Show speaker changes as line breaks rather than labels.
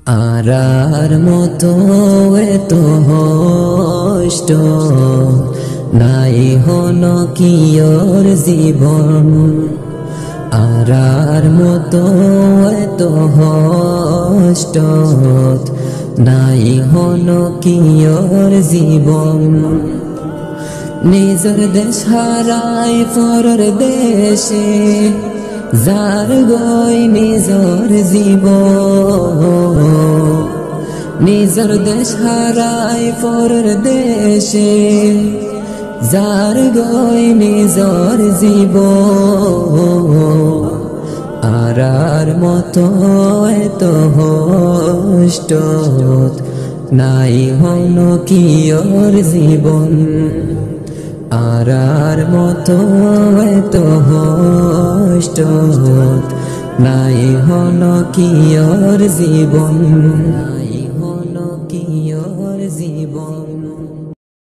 আরার মতো এত হষ্ট নাই হন কিয়র জীবন। আরার মতো এত হষ্ট নাই হন কিয়র জীবন। নিজের দেশ হারায় পরের দেশে যার গই নিজর জীবন। নিজর দেশ হারায় পরের দেশে যার গই নিজর জীবন। আরার মতো এত হষ্ট নাই হন কিয়র জীবন। আরার মতো এত হষ্ট নাই হন কিয়র জীবন। নাই হন কিয়র জীবন।